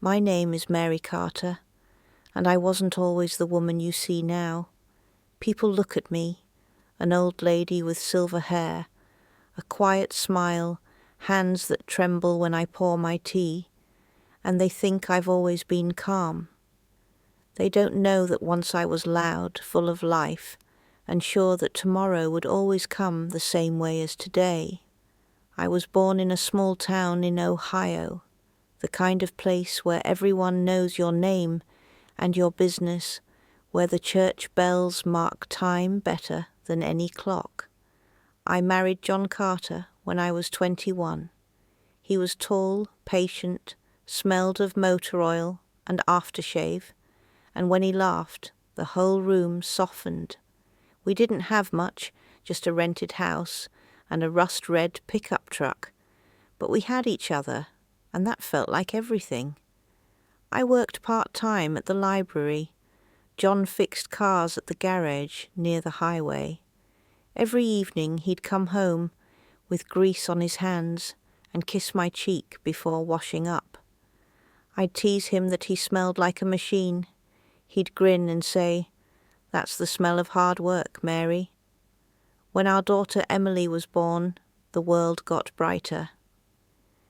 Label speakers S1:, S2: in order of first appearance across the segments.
S1: My name is Mary Carter, and I wasn't always the woman you see now. People look at me, an old lady with silver hair, a quiet smile, hands that tremble when I pour my tea, and they think I've always been calm. They don't know that once I was loud, full of life, and sure that tomorrow would always come the same way as today. I was born in a small town in Ohio, the kind of place where everyone knows your name and your business, where the church bells mark time better than any clock. I married John Carter when I was 21. He was tall, patient, smelled of motor oil and aftershave, and when he laughed, the whole room softened. We didn't have much, just a rented house and a rust-red pickup truck, but we had each other, and that felt like everything. I worked part-time at the library. John fixed cars at the garage near the highway. Every evening he'd come home with grease on his hands and kiss my cheek before washing up. I'd tease him that he smelled like a machine. He'd grin and say, "That's the smell of hard work, Mary." When our daughter Emily was born, the world got brighter.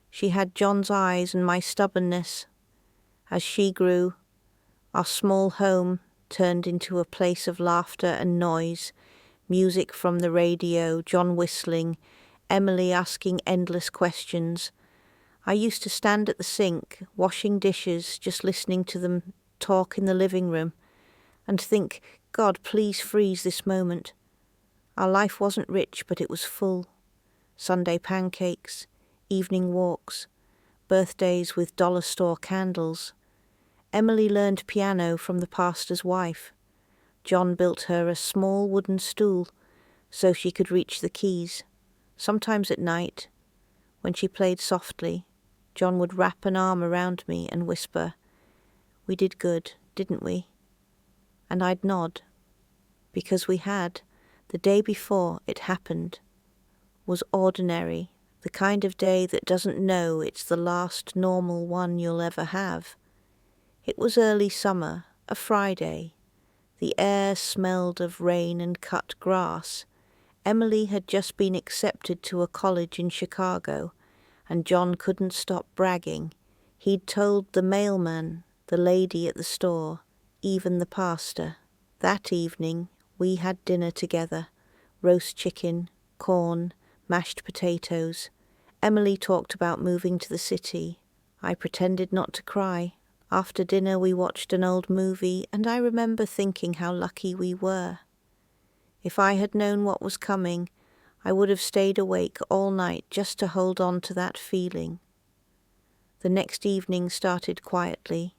S1: She had John's eyes and my stubbornness. As she grew, our small home turned into a place of laughter and noise, music from the radio, John whistling, Emily asking endless questions. I used to stand at the sink, washing dishes, just listening to them talk in the living room, and think, God, please freeze this moment. Our life wasn't rich, but it was full. Sunday pancakes, evening walks, birthdays with dollar store candles. Emily learned piano from the pastor's wife. John built her a small wooden stool so she could reach the keys. Sometimes at night, when she played softly, John would wrap an arm around me and whisper, "We did good, didn't we?" And I'd nod, because we had. The day before it happened was ordinary, the kind of day that doesn't know it's the last normal one you'll ever have. It was early summer, a Friday. The air smelled of rain and cut grass. Emily had just been accepted to a college in Chicago, and John couldn't stop bragging. He'd told the mailman, the lady at the store, even the pastor. That evening we had dinner together, roast chicken, corn, mashed potatoes. Emily talked about moving to the city. I pretended not to cry. After dinner we watched an old movie, and I remember thinking how lucky we were. If I had known what was coming, I would have stayed awake all night just to hold on to that feeling. The next evening started quietly.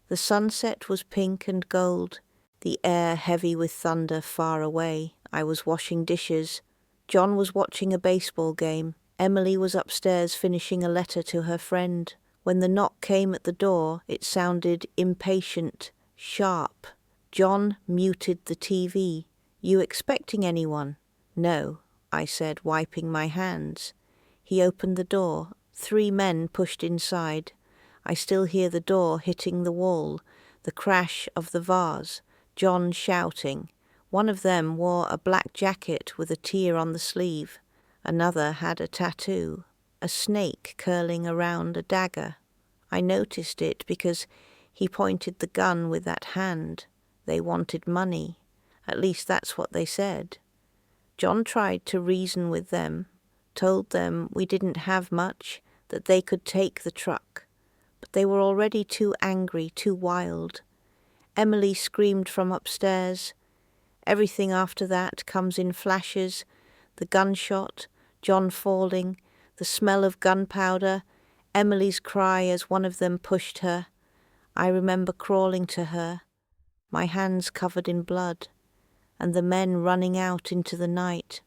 S1: The sunset was pink and gold, the air heavy with thunder far away. I was washing dishes. John was watching a baseball game. Emily was upstairs finishing a letter to her friend. When the knock came at the door, it sounded impatient, sharp. John muted the TV. "You expecting anyone?" "No," I said, wiping my hands. He opened the door. 3 men pushed inside. I still hear the door hitting the wall, the crash of the vase, John shouting. One of them wore a black jacket with a tear on the sleeve. Another had a tattoo, a snake curling around a dagger. I noticed it because he pointed the gun with that hand. They wanted money. At least that's what they said. John tried to reason with them, told them we didn't have much, that they could take the truck. But they were already too angry, too wild. Emily screamed from upstairs. Everything after that comes in flashes. The gunshot, John falling, the smell of gunpowder, Emily's cry as one of them pushed her. I remember crawling to her, my hands covered in blood, and the men running out into the night.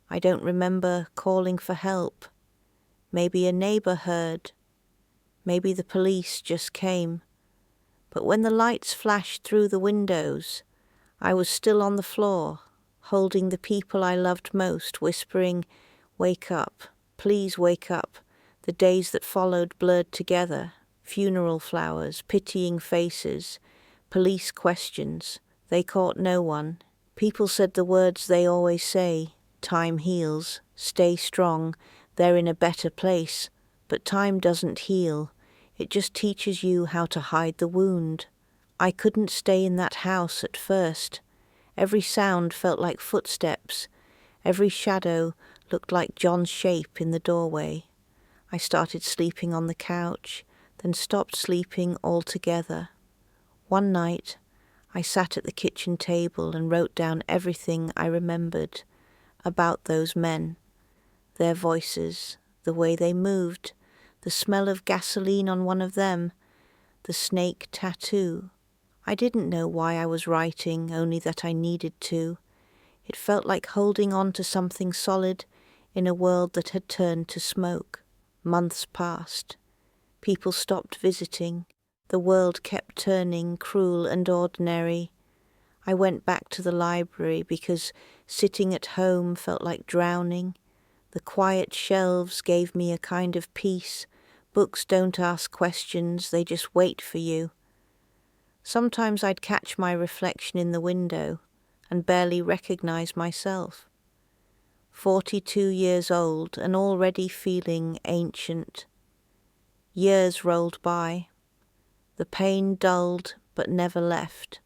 S1: I don't remember calling for help. Maybe a neighbor heard. Maybe the police just came. But when the lights flashed through the windows, I was still on the floor, holding the people I loved most, whispering, "Wake up, please wake up." The days that followed blurred together, funeral flowers, pitying faces, police questions. They caught no one. People said the words they always say, time heals, stay strong, they're in a better place. But time doesn't heal, it just teaches you how to hide the wound. I couldn't stay in that house at first. Every sound felt like footsteps. Every shadow looked like John's shape in the doorway. I started sleeping on the couch, then stopped sleeping altogether. One night, I sat at the kitchen table and wrote down everything I remembered about those men, their voices, the way they moved, the smell of gasoline on one of them, the snake tattoo. I didn't know why I was writing, only that I needed to. It felt like holding on to something solid in a world that had turned to smoke. Months passed. People stopped visiting. The world kept turning cruel and ordinary. I went back to the library because sitting at home felt like drowning. The quiet shelves gave me a kind of peace. Books don't ask questions, they just wait for you. Sometimes I'd catch my reflection in the window and barely recognize myself. 42 years old and already feeling ancient. Years rolled by. The pain dulled but never left.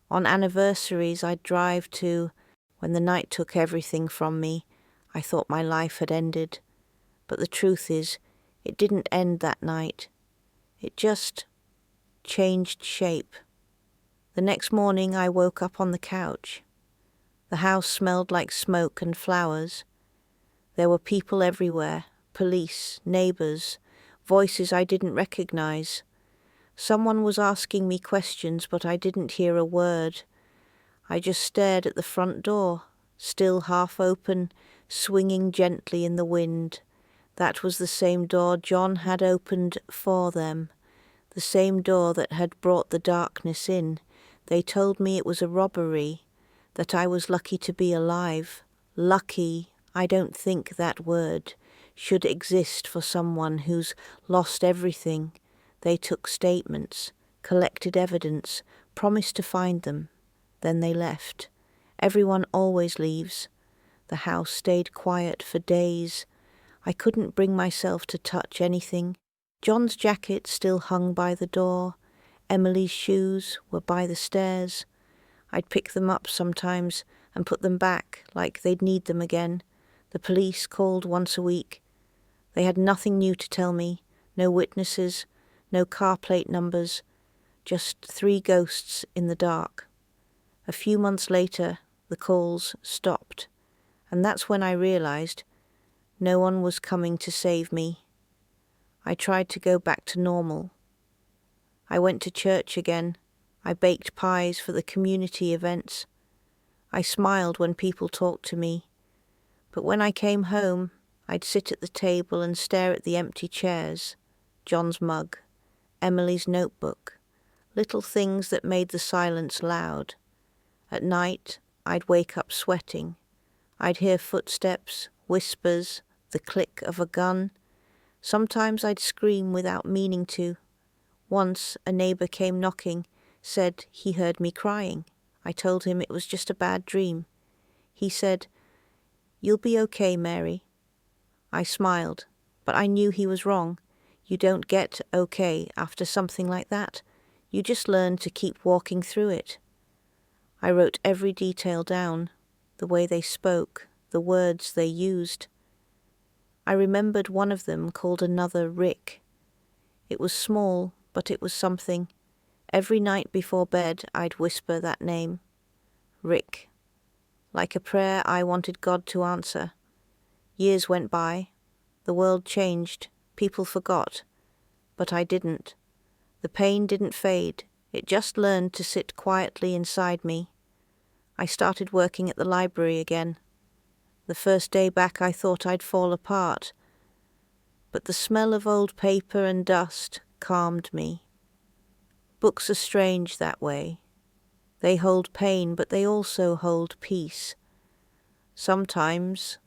S1: On anniversaries I'd drive to, when the night took everything from me, I thought my life had ended. But the truth is, it didn't end that night. It just changed shape. The next morning I woke up on the couch. The house smelled like smoke and flowers. There were people everywhere, police, neighbors, voices I didn't recognize. Someone was asking me questions, but I didn't hear a word. I just stared at the front door, still half open, swinging gently in the wind. That was the same door John had opened for them, the same door that had brought the darkness in. They told me it was a robbery, that I was lucky to be alive. Lucky, I don't think that word should exist for someone who's lost everything. They took statements, collected evidence, promised to find them. Then they left. Everyone always leaves. The house stayed quiet for days. I couldn't bring myself to touch anything. John's jacket still hung by the door. Emily's shoes were by the stairs. I'd pick them up sometimes and put them back like they'd need them again. The police called once a week. They had nothing new to tell me, no witnesses, no car plate numbers, just 3 ghosts in the dark. A few months later, the calls stopped, and that's when I realized no one was coming to save me. I tried to go back to normal. I went to church again. I baked pies for the community events. I smiled when people talked to me. But when I came home, I'd sit at the table and stare at the empty chairs, John's mug, Emily's notebook, little things that made the silence loud. At night, I'd wake up sweating. I'd hear footsteps, whispers, the click of a gun. Sometimes I'd scream without meaning to. Once a neighbor came knocking, said he heard me crying. I told him it was just a bad dream. He said, "You'll be okay, Mary." I smiled, but I knew he was wrong. You don't get okay after something like that. You just learn to keep walking through it. I wrote every detail down, the way they spoke, the words they used. I remembered one of them called another Rick. It was small, but it was something. Every night before bed, I'd whisper that name. Rick. Like a prayer I wanted God to answer. Years went by. The world changed. People forgot. But I didn't. The pain didn't fade. It just learned to sit quietly inside me. I started working at the library again. The first day back I thought I'd fall apart. But the smell of old paper and dust calmed me. Books are strange that way. They hold pain, but they also hold peace. Sometimes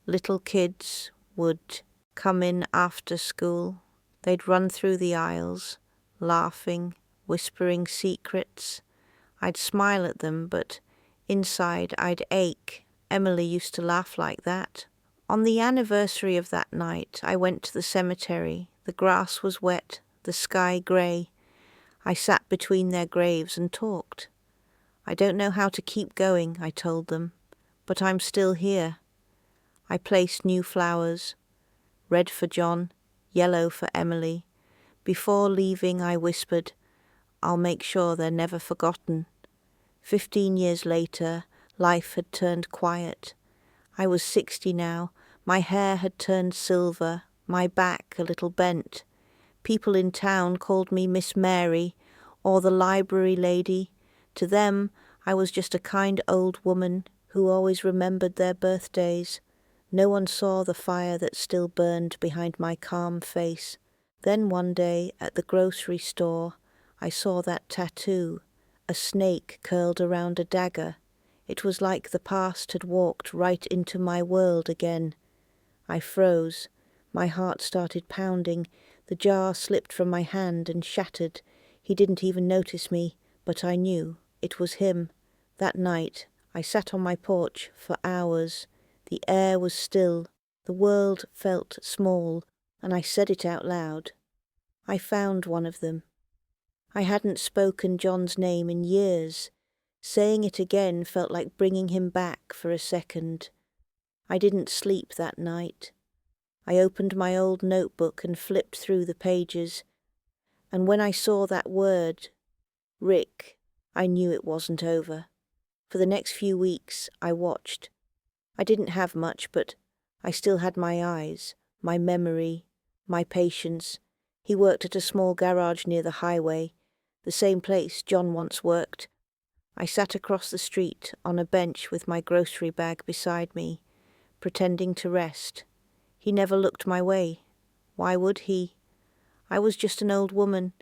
S1: little kids would come in after school, They'd run through the aisles, laughing, whispering secrets. I'd smile at them, but inside I'd ache. Emily used to laugh like that. On the anniversary of that night, I went to the cemetery. The grass was wet, the sky grey. I sat between their graves and talked. I don't know how to keep going, I told them, but I'm still here. I placed new flowers, red for John, yellow for Emily. Before leaving, I whispered, I'll make sure they're never forgotten. 15 years later, life had turned quiet. I was 60 now. My hair had turned silver, my back a little bent. People in town called me Miss Mary or the library lady. To them, I was just a kind old woman who always remembered their birthdays. No one saw the fire that still burned behind my calm face. Then one day at the grocery store, I saw that tattoo, a snake curled around a dagger. It was like the past had walked right into my world again. I froze. My heart started pounding. The jar slipped from my hand and shattered. He didn't even notice me, but I knew it was him. That night, I sat on my porch for hours. The air was still. The world felt small, and I said it out loud. I found one of them. I hadn't spoken John's name in years. Saying it again felt like bringing him back for a second. I didn't sleep that night. I opened my old notebook and flipped through the pages, and when I saw that word, Rick, I knew it wasn't over. For the next few weeks, I watched. I didn't have much, but I still had my eyes, my memory, my patience. He worked at a small garage near the highway, the same place John once worked. I sat across the street on a bench with my grocery bag beside me, pretending to rest. He never looked my way. Why would he? I was just an old woman,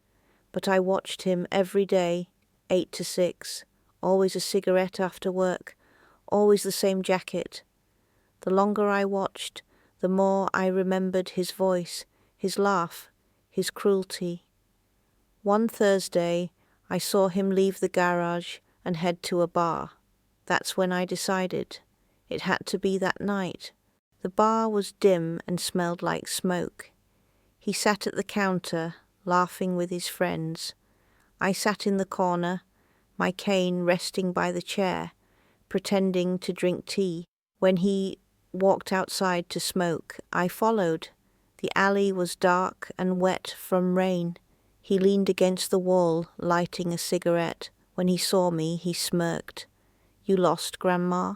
S1: but I watched him every day, 8 to 6, always a cigarette after work, always the same jacket. The longer I watched, the more I remembered his voice, his laugh, his cruelty. One Thursday, I saw him leave the garage and head to a bar. That's when I decided. It had to be that night. The bar was dim and smelled like smoke. He sat at the counter, laughing with his friends. I sat in the corner, my cane resting by the chair, pretending to drink tea. When he walked outside to smoke, I followed. The alley was dark and wet from rain. He leaned against the wall, lighting a cigarette. When he saw me, he smirked. "You lost, Grandma?"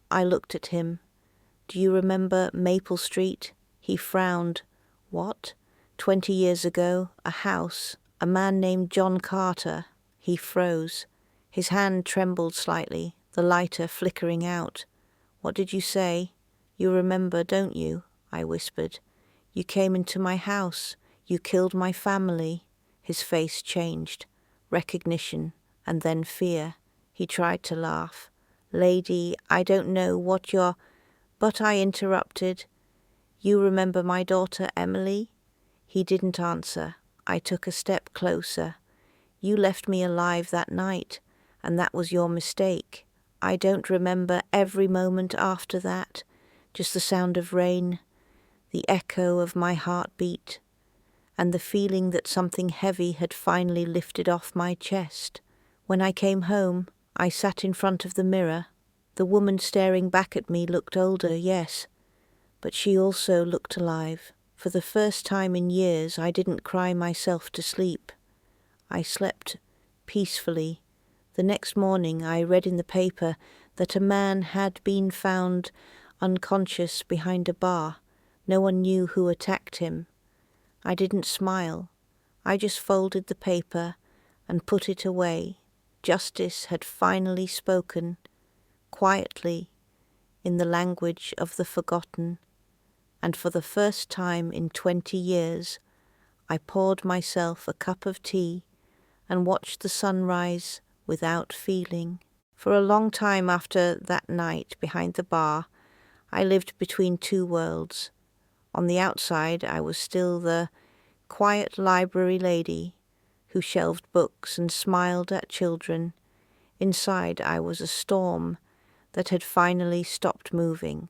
S1: I looked at him. "Do you remember Maple Street?" He frowned. "What?" 20 years ago, a house, a man named John Carter. He froze. His hand trembled slightly, the lighter flickering out. "What did you say?" "You remember, don't you?" I whispered. "You came into my house. You killed my family." His face changed. Recognition, and then fear. He tried to laugh. "Lady, I don't know what you're—" But I interrupted. "You remember my daughter Emily?" He didn't answer. I took a step closer. "You left me alive that night, and that was your mistake. I don't remember every moment after that, just the sound of rain, the echo of my heartbeat, and the feeling that something heavy had finally lifted off my chest. When I came home, I sat in front of the mirror. The woman staring back at me looked older, yes, but she also looked alive. For the first time in years, I didn't cry myself to sleep. I slept peacefully. The next morning, I read in the paper that a man had been found unconscious behind a bar. No one knew who attacked him. I didn't smile. I just folded the paper and put it away. Justice had finally spoken, quietly, in the language of the forgotten, and for the first time in 20 years, I poured myself a cup of tea and watched the sunrise without feeling. For a long time after that night behind the bar, I lived between two worlds. On the outside, I was still the quiet library lady who shelved books and smiled at children. Inside I was a storm that had finally stopped moving.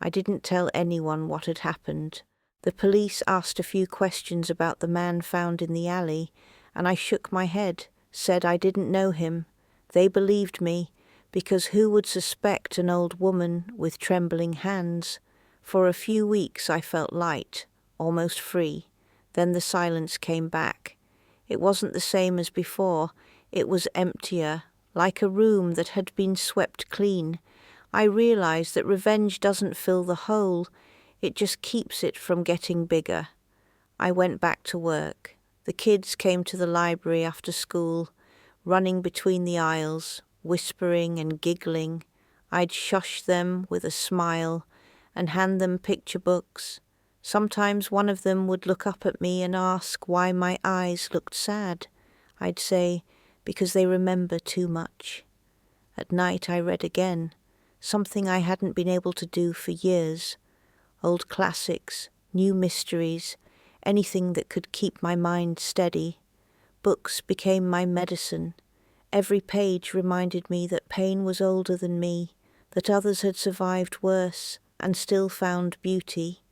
S1: I didn't tell anyone what had happened. The police asked a few questions about the man found in the alley, and I shook my head, said I didn't know him. They believed me, because who would suspect an old woman with trembling hands? For a few weeks I felt light, almost free. Then the silence came back. It wasn't the same as before. It was emptier, like a room that had been swept clean. I realized that revenge doesn't fill the hole, it just keeps it from getting bigger. I went back to work. The kids came to the library after school, running between the aisles, whispering and giggling. I'd shush them with a smile and hand them picture books. Sometimes one of them would look up at me and ask why my eyes looked sad. I'd say, because they remember too much. At night I read again, something I hadn't been able to do for years. Old classics, new mysteries, anything that could keep my mind steady. Books became my medicine. Every page reminded me that pain was older than me, that others had survived worse and still found beauty.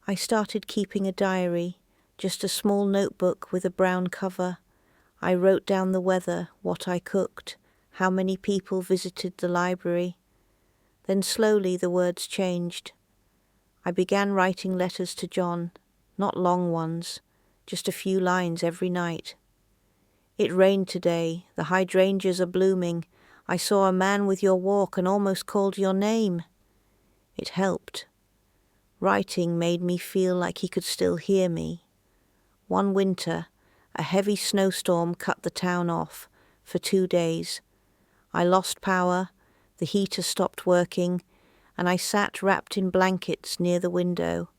S1: I started keeping a diary, just a small notebook with a brown cover. I wrote down the weather, what I cooked, how many people visited the library. Then slowly the words changed. I began writing letters to John, not long ones, just a few lines every night. It rained today, the hydrangeas are blooming. I saw a man with your walk and almost called your name. It helped. Writing made me feel like he could still hear me. One winter, a heavy snowstorm cut the town off for 2 days. I lost power, the heater stopped working, and I sat wrapped in blankets near the window.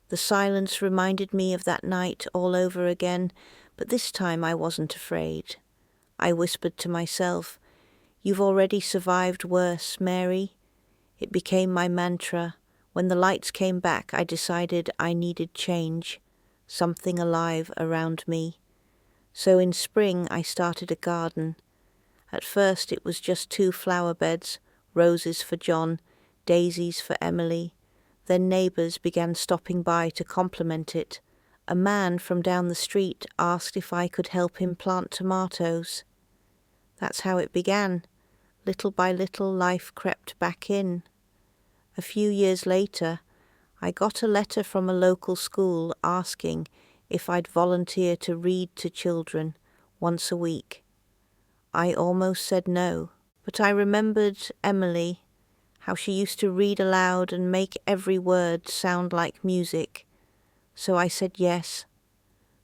S1: The silence reminded me of that night all over again, but this time I wasn't afraid. I whispered to myself, "You've already survived worse, Mary." It became my mantra. When the lights came back, I decided I needed change, something alive around me. So in spring I started a garden. At first it was just 2 flower beds, roses for John, daisies for Emily. Then neighbours began stopping by to compliment it. A man from down the street asked if I could help him plant tomatoes. That's how it began. Little by little life crept back in. A few years later, I got a letter from a local school asking if I'd volunteer to read to children once a week. I almost said no, but I remembered Emily, how she used to read aloud and make every word sound like music. So I said yes.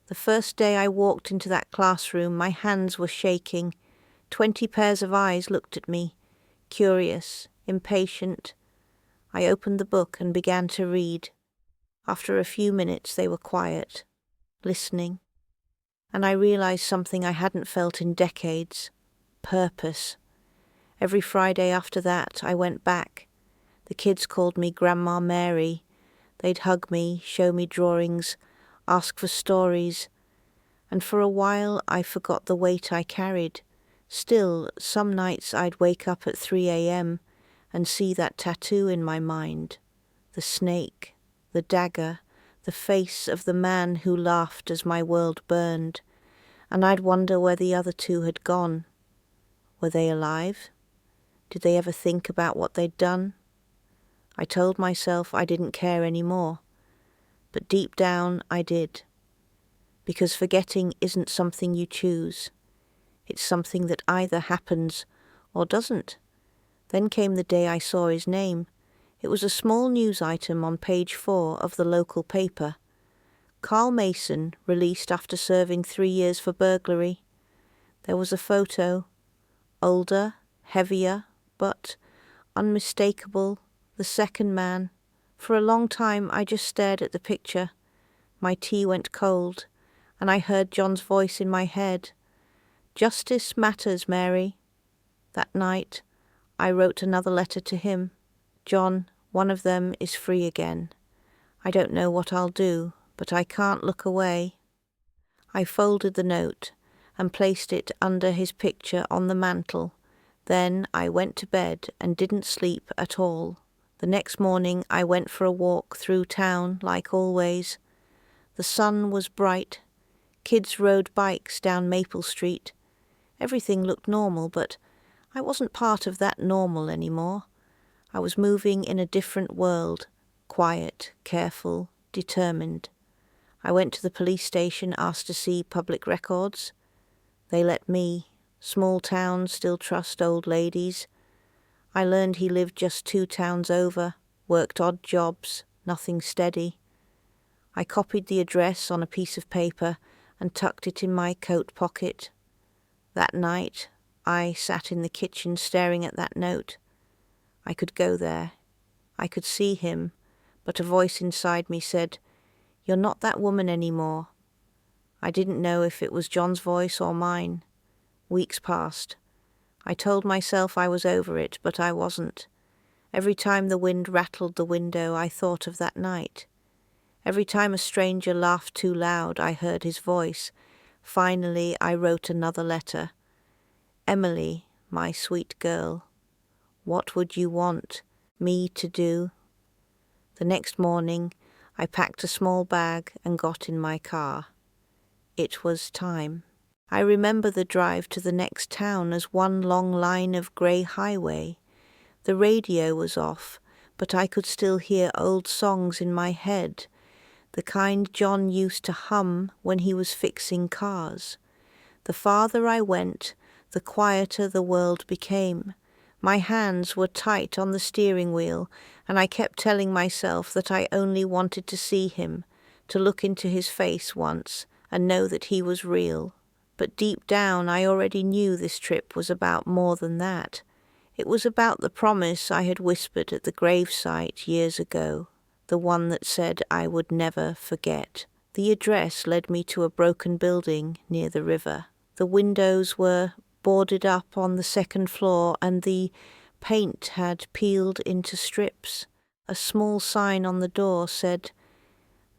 S1: The first day I walked into that classroom, my hands were shaking. 20 pairs of eyes looked at me, curious, impatient. I opened the book and began to read. After a few minutes they were quiet, listening, and I realized something I hadn't felt in decades: purpose. Every Friday after that I went back. The kids called me Grandma Mary. They'd hug me, show me drawings, ask for stories, and for a while I forgot the weight I carried. Still, some nights I'd wake up at 3 a.m. and see that tattoo in my mind, the snake, the dagger, the face of the man who laughed as my world burned, and I'd wonder where the other 2 had gone. Were they alive? Did they ever think about what they'd done? I told myself I didn't care anymore, but deep down I did, because forgetting isn't something you choose. It's something that either happens or doesn't. Then came the day I saw his name. It was a small news item on page 4 of the local paper. Carl Mason released after serving 3 years for burglary. There was a photo, older, heavier, but unmistakable, the second man. For a long time I just stared at the picture. My tea went cold, and I heard John's voice in my head. "Justice matters, Mary." That night I wrote another letter to him. "John, one of them is free again. I don't know what I'll do, but I can't look away." I folded the note and placed it under his picture on the mantel. Then I went to bed and didn't sleep at all. The next morning I went for a walk through town like always. The sun was bright. Kids rode bikes down Maple Street. Everything looked normal, but I wasn't part of that normal anymore. I was moving in a different world, quiet, careful, determined. I went to the police station, asked to see public records. They let me. Small towns still trust old ladies. I learned he lived just 2 towns over, worked odd jobs, nothing steady. I copied the address on a piece of paper and tucked it in my coat pocket. That night, I sat in the kitchen staring at that note. I could go there. I could see him, but a voice inside me said, "You're not that woman anymore." I didn't know if it was John's voice or mine. Weeks passed. I told myself I was over it, but I wasn't. Every time the wind rattled the window, I thought of that night. Every time a stranger laughed too loud, I heard his voice. Finally, I wrote another letter. "Emily, my sweet girl, what would you want me to do?" The next morning, I packed a small bag and got in my car. It was time. I remember the drive to the next town as one long line of grey highway. The radio was off, but I could still hear old songs in my head, the kind John used to hum when he was fixing cars. The farther I went, the quieter the world became. My hands were tight on the steering wheel, and I kept telling myself that I only wanted to see him, to look into his face once and know that he was real. But deep down I already knew this trip was about more than that. It was about the promise I had whispered at the gravesite years ago, the one that said I would never forget. The address led me to a broken building near the river. The windows were boarded up on the second floor and the paint had peeled into strips. A small sign on the door said,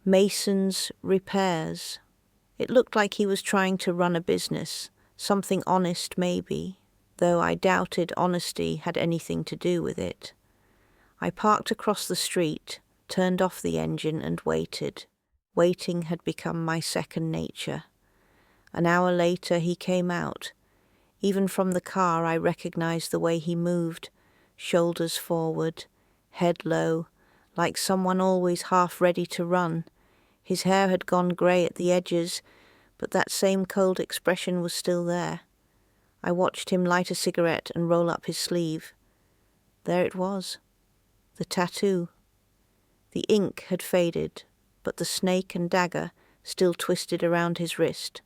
S1: "Mason's Repairs." It looked like he was trying to run a business, something honest maybe, though I doubted honesty had anything to do with it. I parked across the street, turned off the engine and waited. Waiting had become my second nature. An hour later he came out. Even from the car I recognized the way he moved, shoulders forward, head low, like someone always half ready to run. His hair had gone grey at the edges, but that same cold expression was still there. I watched him light a cigarette and roll up his sleeve. There it was, the tattoo. The ink had faded, but the snake and dagger still twisted around his wrist.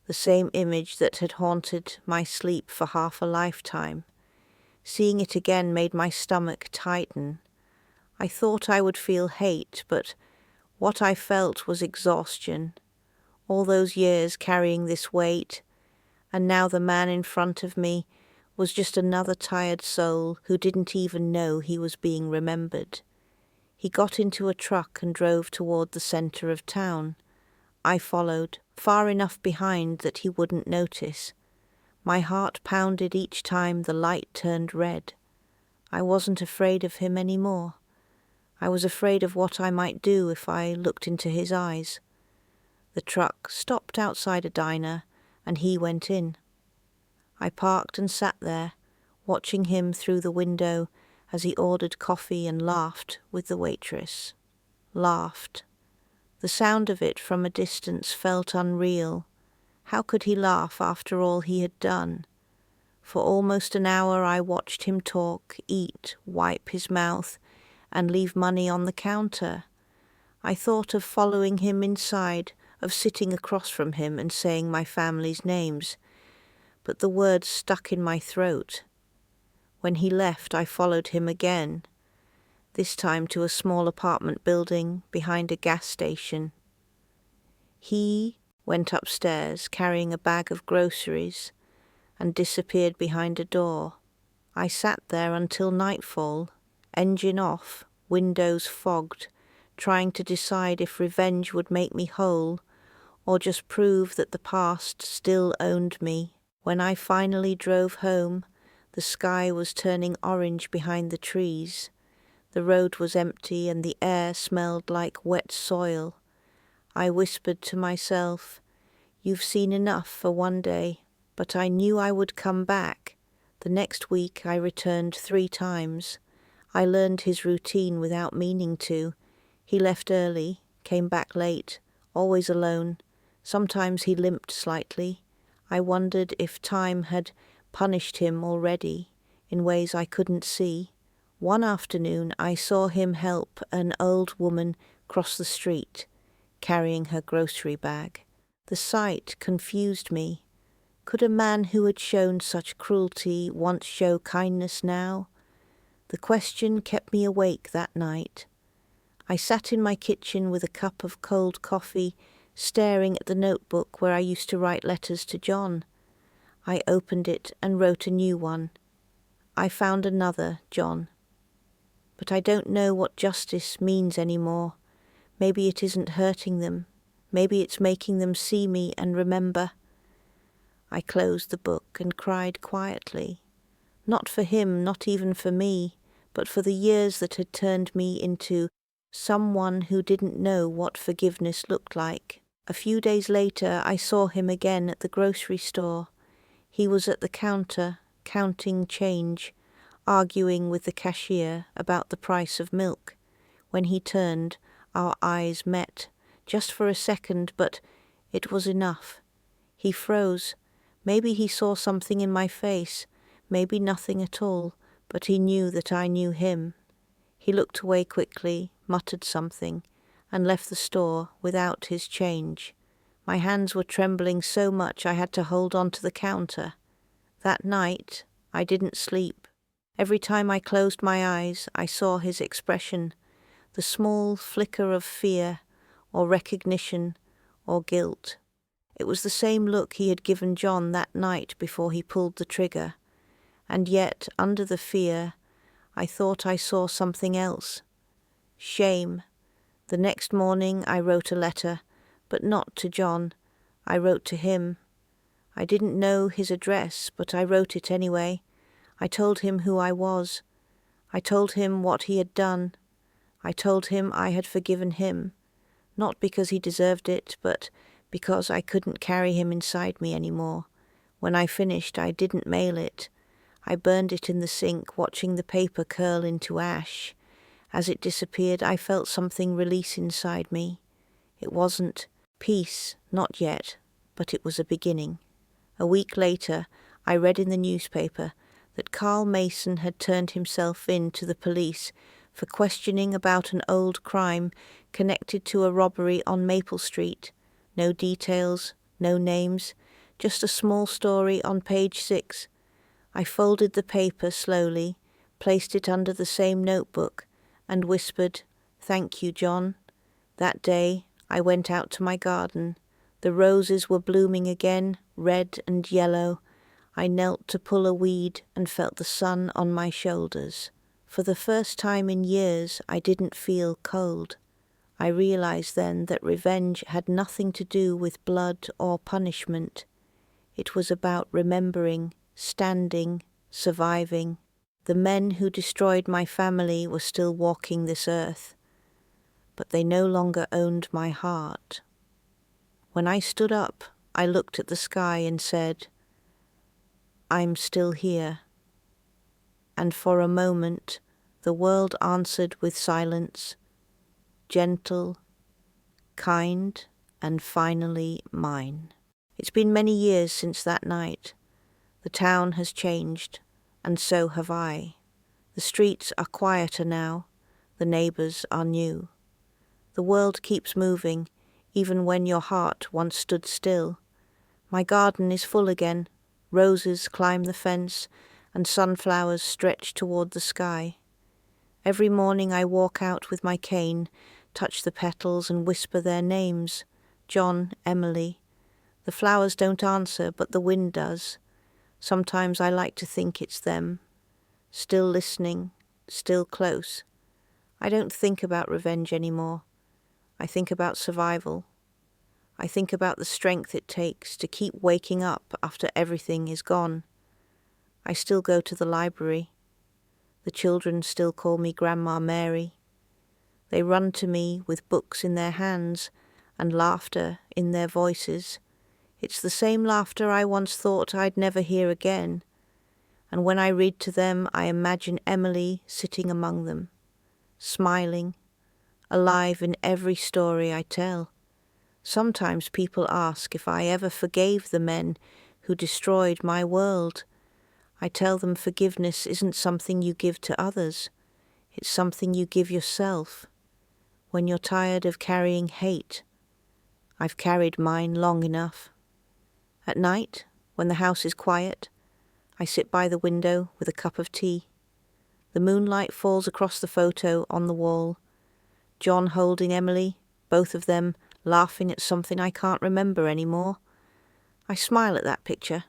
S1: The same image that had haunted my sleep for half a lifetime. Seeing it again made my stomach tighten. I thought I would feel hate, but what I felt was exhaustion. All those years carrying this weight, and now the man in front of me was just another tired soul who didn't even know he was being remembered. He got into a truck and drove toward the center of town. I followed, far enough behind that he wouldn't notice. My heart pounded each time the light turned red. I wasn't afraid of him anymore. I was afraid of what I might do if I looked into his eyes. The truck stopped outside a diner, and he went in. I parked and sat there, watching him through the window as he ordered coffee and laughed with the waitress. Laughed. The sound of it from a distance felt unreal. How could he laugh after all he had done? For almost an hour I watched him talk, eat, wipe his mouth, and leave money on the counter. I thought of following him inside, of sitting across from him and saying my family's names, but the words stuck in my throat. When he left, I followed him again, this time to a small apartment building behind a gas station. He went upstairs carrying a bag of groceries and disappeared behind a door. I sat there until nightfall, engine off, windows fogged, trying to decide if revenge would make me whole or just prove that the past still owned me. When I finally drove home, the sky was turning orange behind the trees. The road was empty and the air smelled like wet soil. I whispered to myself, "You've seen enough for one day," but I knew I would come back. The next week I returned 3 times. I learned his routine without meaning to. He left early, came back late, always alone. Sometimes he limped slightly. I wondered if time had punished him already in ways I couldn't see. One afternoon I saw him help an old woman cross the street, carrying her grocery bag. The sight confused me. Could a man who had shown such cruelty once show kindness now? The question kept me awake that night. I sat in my kitchen with a cup of cold coffee, staring at the notebook where I used to write letters to John. I opened it and wrote a new one. I found another John. But I don't know what justice means anymore. Maybe it isn't hurting them. Maybe it's making them see me and remember. I closed the book and cried quietly. Not for him, not even for me, but for the years that had turned me into someone who didn't know what forgiveness looked like. A few days later, I saw him again at the grocery store. He was at the counter, counting change, arguing with the cashier about the price of milk. When he turned, our eyes met, just for a second, but it was enough. He froze. Maybe he saw something in my face, maybe nothing at all, but he knew that I knew him. He looked away quickly, muttered something, and left the store without his change. My hands were trembling so much I had to hold on to the counter. That night, I didn't sleep. Every time I closed my eyes, I saw his expression, the small flicker of fear, or recognition, or guilt. It was the same look he had given John that night before he pulled the trigger. And yet, under the fear, I thought I saw something else. Shame. The next morning I wrote a letter, but not to John. I wrote to him. I didn't know his address, but I wrote it anyway. I told him who I was. I told him what he had done. I told him I had forgiven him, not because he deserved it, but because I couldn't carry him inside me anymore. When I finished, I didn't mail it. I burned it in the sink, watching the paper curl into ash. As it disappeared, I felt something release inside me. It wasn't peace, not yet, but it was a beginning. A week later, I read in the newspaper that Carl Mason had turned himself in to the police for questioning about an old crime connected to a robbery on Maple Street. No details, no names, just a small story on page 6. I folded the paper slowly, placed it under the same notebook, and whispered, "Thank you, John." That day I went out to my garden. The roses were blooming again, red and yellow. I knelt to pull a weed and felt the sun on my shoulders. For the first time in years, I didn't feel cold. I realized then that revenge had nothing to do with blood or punishment. It was about remembering, standing, surviving. The men who destroyed my family were still walking this earth, but they no longer owned my heart. When I stood up, I looked at the sky and said, "I'm still here." And for a moment, the world answered with silence, gentle, kind, and finally mine. It's been many years since that night. The town has changed, and so have I. The streets are quieter now, the neighbours are new. The world keeps moving, even when your heart once stood still. My garden is full again, roses climb the fence, and sunflowers stretch toward the sky. Every morning I walk out with my cane, touch the petals and whisper their names, John, Emily. The flowers don't answer, but the wind does. Sometimes I like to think it's them, still listening, still close. I don't think about revenge anymore. I think about survival. I think about the strength it takes to keep waking up after everything is gone. I still go to the library. The children still call me Grandma Mary. They run to me with books in their hands and laughter in their voices. It's the same laughter I once thought I'd never hear again. And when I read to them, I imagine Emily sitting among them, smiling, alive in every story I tell. Sometimes people ask if I ever forgave the men who destroyed my world. I tell them forgiveness isn't something you give to others. It's something you give yourself. When you're tired of carrying hate, I've carried mine long enough. At night, when the house is quiet, I sit by the window with a cup of tea. The moonlight falls across the photo on the wall. John holding Emily, both of them laughing at something I can't remember anymore. I smile at that picture.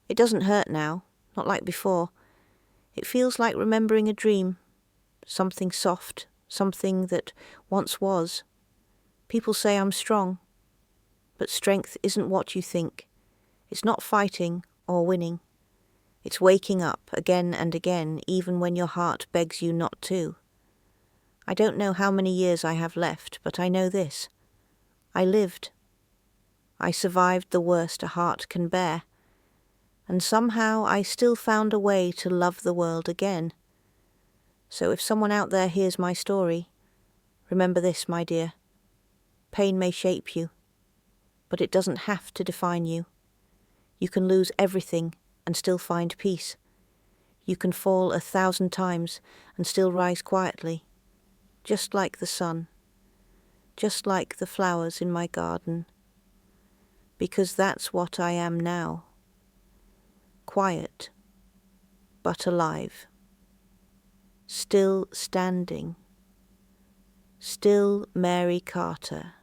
S1: It doesn't hurt now, not like before. It feels like remembering a dream, something soft, something that once was. People say I'm strong, but strength isn't what you think. It's not fighting or winning. It's waking up again and again, even when your heart begs you not to. I don't know how many years I have left, but I know this. I lived. I survived the worst a heart can bear, and somehow I still found a way to love the world again. So if someone out there hears my story, remember this, my dear. Pain may shape you, but it doesn't have to define you. You can lose everything and still find peace. You can fall 1,000 times and still rise quietly, just like the sun, just like the flowers in my garden, because that's what I am now. Quiet, but alive. Still standing. Still Mary Carter.